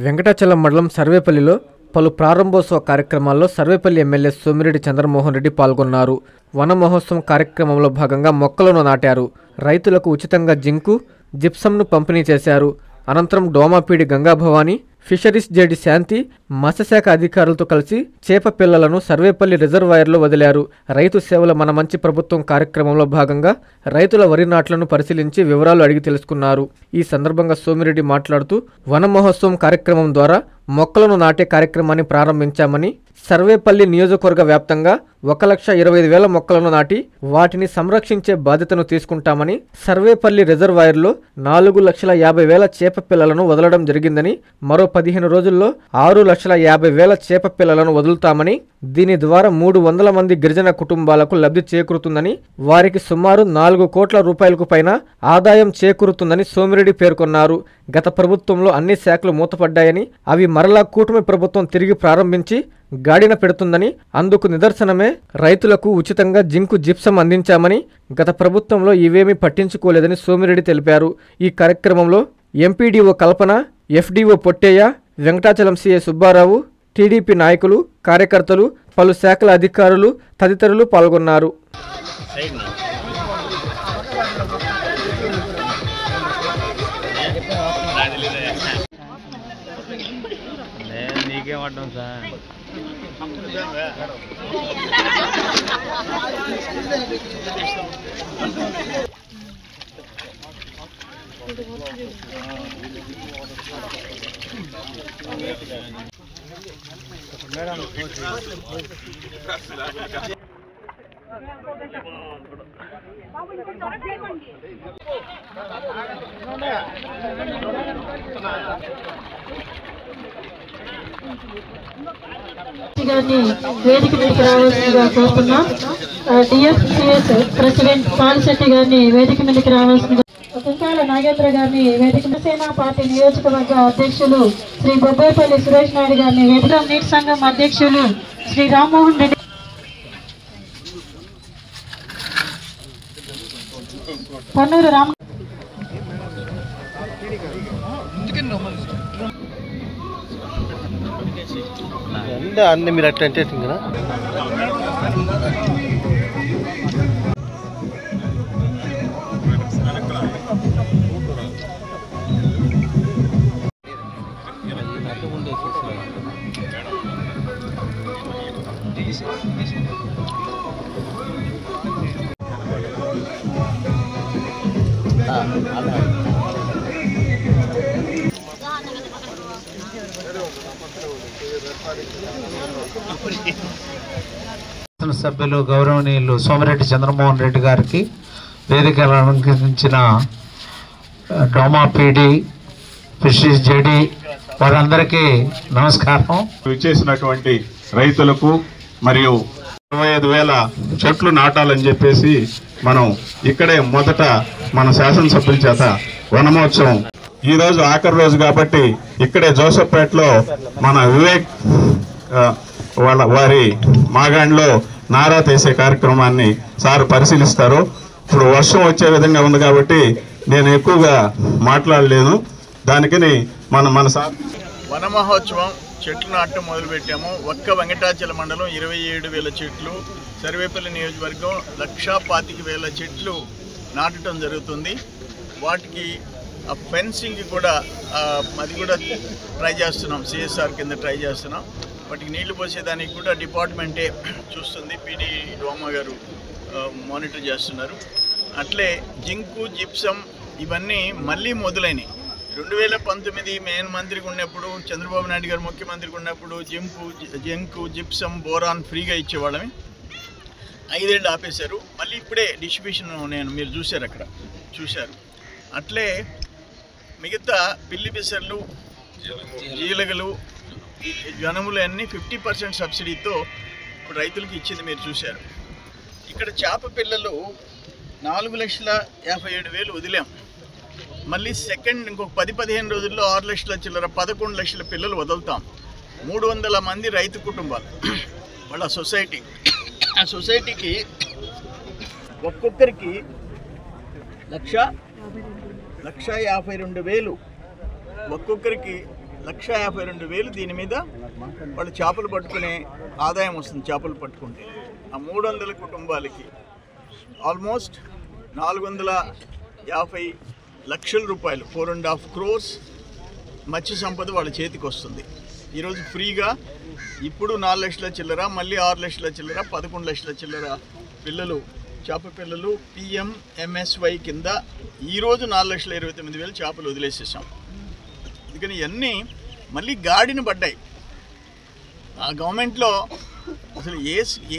వెంకటాచలం మండలం సర్వేపల్లిలో పలు ప్రారంభోత్సవ కార్యక్రమాల్లో సర్వేపల్లి ఎమ్మెల్యే సోమిరెడ్డి చంద్రమోహన్ రెడ్డి పాల్గొన్నారు. వన మహోత్సవం కార్యక్రమంలో భాగంగా మొక్కలను నాటారు. రైతులకు ఉచితంగా జింకు, జిప్సంను పంపిణీ చేశారు. అనంతరం డోమాపీడి గంగాభవాని, ఫిషరీస్ జేడి శాంతి, మత్స్యశాఖ అధికారులతో కలిసి చేప పిల్లలను సర్వేపల్లి రిజర్వాయర్లో వదిలారు. రైతు సేవల మన మంచి ప్రభుత్వం కార్యక్రమంలో భాగంగా రైతుల వరి నాట్లను పరిశీలించి వివరాలు అడిగి తెలుసుకున్నారు. ఈ సందర్భంగా సోమిరెడ్డి మాట్లాడుతూ వన మహోత్సవం కార్యక్రమం ద్వారా మొక్కలను నాటే కార్యక్రమాన్ని ప్రారంభించామని, సర్వేపల్లి నియోజకవర్గ వ్యాప్తంగా 1,25,000 మొక్కలను నాటి వాటిని సంరక్షించే బాధ్యతను తీసుకుంటామని, సర్వేపల్లి రిజర్వాయర్లో 4,50,000 చేప పిల్లలను వదలడం జరిగిందని, మరో 15 రోజుల్లో 6,50,000 చేప పిల్లలను వదులుతామని, దీని ద్వారా 300 మంది గిరిజన కుటుంబాలకు లబ్ధి చేకూరుతుందని, వారికి సుమారు 4 కోట్ల రూపాయలకు పైన ఆదాయం చేకూరుతుందని సోమిరెడ్డి పేర్కొన్నారు. గత ప్రభుత్వంలో అన్ని శాఖలు మూతపడ్డాయని, అవి మరలా కూటమి ప్రభుత్వం తిరిగి ప్రారంభించి గాడిన పెడుతుందని, అందుకు నిదర్శనమే రైతులకు ఉచితంగా జింకు, జిప్సం అందించామని, గత ప్రభుత్వంలో ఇవేమీ పట్టించుకోలేదని సోమిరెడ్డి తెలిపారు. ఈ కార్యక్రమంలో ఎంపీడీఓ కల్పన, FDO పొట్టయ్య, Venkatachalam CA Subbarao, TDP నాయకులు, కార్యకర్తలు, పలు శాఖల అధికారులు తదితరులు పాల్గొన్నారు. వేదిక మీదకి రావాల్సిందిగా కోరుతున్నాం. డిఎఫ్సిఎస్ ప్రెసిడెంట్ పాలశెట్టి గారిని వేదిక మీదకి రావాల్సిందిగా, కుంకాల నాగేంద్ర గారిని వేదిక, సేనా పార్టీ నియోజకవర్గ అధ్యక్షులు శ్రీ బొబ్బేపల్లి సురేష్ నాయుడు గారిని వేదిక, నీటి సంఘం అధ్యక్షులు శ్రీ రామ్మోహన్ రెడ్డి, పన్నూరు రామ్ అన్ని మీరు అట్లా అంటే కదా. సభ్యులు గౌరవనీయులు సోమిరెడ్డి చంద్రమోహన్ రెడ్డి గారికి, వేదిక అలంకరించిన డోమాపీడి, ఫిషరీస్ జేడి వారందరికీ నమస్కారం. చేసినటువంటి రైతులకు మరియు 25,000 చెట్లు నాటాలని చెప్పేసి మనం ఇక్కడే మొదట మన శాసనసభ్యుల చేత వనమహోత్సవం ఈరోజు ఆఖరి రోజు కాబట్టి ఇక్కడే జోసఫ్పేటలో మన వివేక్ వారి మాగాండ్లో నారా తీసే కార్యక్రమాన్ని సార్ పరిశీలిస్తారు. ఇప్పుడు వర్షం వచ్చే విధంగా ఉంది కాబట్టి నేను ఎక్కువగా మాట్లాడలేను. దానికని మన సార్ వన మహోత్సవం చెట్లు నాటడం మొదలుపెట్టాము. ఒక్క వెంకటాచల మండలం 27,000 చెట్లు, సర్వేపల్లి నియోజకవర్గం 1,25,000 చెట్లు నాటడం జరుగుతుంది. వాటికి ఆ ఫెన్సింగ్ కూడా అది కూడా ట్రై చేస్తున్నాం, సిఎస్ఆర్ కింద ట్రై చేస్తున్నాం. వాటికి నీళ్లు పోసేదానికి కూడా డిపార్ట్మెంటే చూస్తుంది, పీడీ డోమా గారు మానిటర్ చేస్తున్నారు. అట్లే జింకు, జిప్సం ఇవన్నీ మళ్ళీ మొదలైనవి. 2019 మెయిన్ మంత్రికి ఉన్నప్పుడు, చంద్రబాబు నాయుడు గారు ముఖ్యమంత్రికి ఉన్నప్పుడు జింకు, జిప్సం, బోరాన్ ఫ్రీగా ఇచ్చేవాళ్ళని 5 ఏళ్ళు ఆపేశారు. మళ్ళీ ఇప్పుడే డిస్ట్రిబ్యూషన్ మీరు చూశారు, అక్కడ చూశారు. అట్లే మిగతా పిల్లి పిసర్లు, జీలగలు, జనములు అన్నీ 50% సబ్సిడీతో ఇప్పుడు రైతులకు ఇచ్చింది మీరు చూశారు. ఇక్కడ చేప పిల్లలు 4,57,000 వదిలాం. మళ్ళీ ఇంకొక 10-15 రోజుల్లో 6 లక్షల చిల్లర 11 లక్షల పిల్లలు వదులుతాం. 300 మంది రైతు కుటుంబాలు వాళ్ళ సొసైటీ, ఆ సొసైటీకి ఒక్కొక్కరికి 1,52,000 ఒక్కొక్కరికి 1,52,000 దీని మీద వాళ్ళు చేపలు పట్టుకునే ఆదాయం వస్తుంది. చేపలు పట్టుకుంటే ఆ 300 కుటుంబాలకి ఆల్మోస్ట్ 450 లక్షల రూపాయలు 4.5 crores మత్స్య సంపద వాళ్ళ చేతికి వస్తుంది. ఈరోజు ఫ్రీగా ఇప్పుడు 4 లక్షల చిల్లర, మళ్ళీ 6 లక్షల చిల్లర, 11 లక్షల చిల్లర పిల్లలు, చేప పిల్లలు PMMSY కింద ఈరోజు 4,29,000 చేపలు వదిలేసేసాం. అందుకని ఇవన్నీ మళ్ళీ గాడిన పడ్డాయి. ఆ గవర్నమెంట్లో అసలు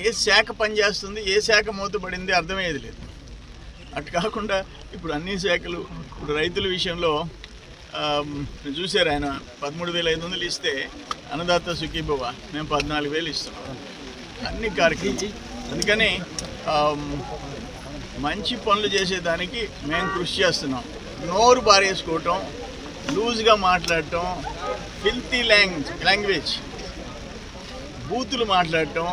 ఏ శాఖ పనిచేస్తుంది, ఏ శాఖ మూతపడింది అర్థమయ్యేది లేదు. అటు కాకుండా ఇప్పుడు అన్ని శాఖలు, ఇప్పుడు రైతుల విషయంలో చూశారు, ఆయన 13,500 ఇస్తే అన్నదాత సుఖీభవ మేము 14,000 ఇస్తున్నాం అన్ని కార్యక్రమం. అందుకని మంచి పనులు చేసేదానికి మేము కృషి చేస్తున్నాం. నోరు బారేసుకోవటం, లూజ్గా మాట్లాడటం, ఫిల్తీ లాంగ్వేజ్, బూతులు మాట్లాడటం,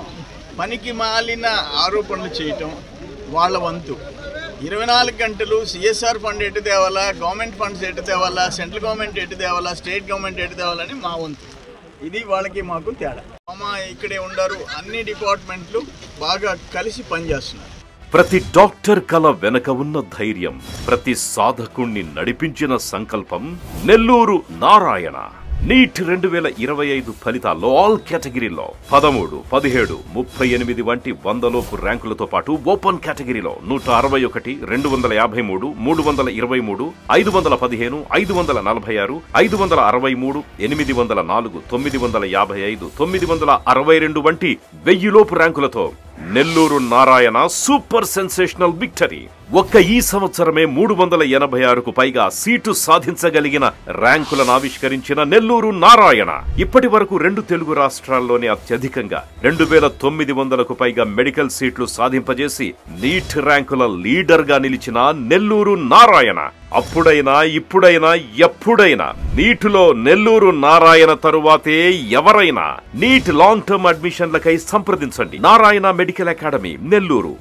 పనికి మాలిన ఆరోపణలు చేయటం వాళ్ళ వంతు. 24 గంటలు CSR ఫండ్ ఎటు తేవాలా, గవర్నమెంట్ ఫండ్స్ ఎటు తేవాలా, సెంట్రల్ గవర్నమెంట్ ఎటు తేవాలా, స్టేట్ గవర్నమెంట్ ఎటు తేవాలని మా వంతు. ఇది వాళ్ళకి మాకు తేడా. ఇక్కడే ఉండారు, అన్ని డిపార్ట్మెంట్లు బాగా కలిసి పనిచేస్తున్నారు. ప్రతి డాక్టర్ కల వెనక ఉన్న ధైర్యం, ప్రతి సాధకుణ్ణి నడిపించిన సంకల్పం నెల్లూరు నారాయణ. నీట్ 2025 ఫలితాల్లో ఆల్ కేటగిరీలో 13, 17, 38 వంటి 100లోపు ర్యాంకులతో పాటు ఓపెన్ కేటగిరీలో 161, 253, 323, 515, 546, 563, 804, 955, 962 వంటి 1000లోపు ర్యాంకులతో Nellore Narayana super sensational victory. ఒక్క ఈ సంవత్సరమే 386కు పైగా సీటు సాధించగలిగిన ర్యాంకులను ఆవిష్కరించిన నెల్లూరు నారాయణ ఇప్పటి వరకు 2 తెలుగు రాష్ట్రాల్లోనే అత్యధికంగా 2,900కు పైగా మెడికల్ సీట్లు సాధింపజేసి నీట్ ర్యాంకుల లీడర్ గా నిలిచిన నెల్లూరు నారాయణ అప్పుడైనా ఇప్పుడైనా ఎప్పుడైనా నీటిలో నెల్లూరు నారాయణ తరువాతే ఎవరైనా. నీట్ లాంగ్ టర్మ్ అడ్మిషన్లకై సంప్రదించండి. Narayana medical academy, Nellore.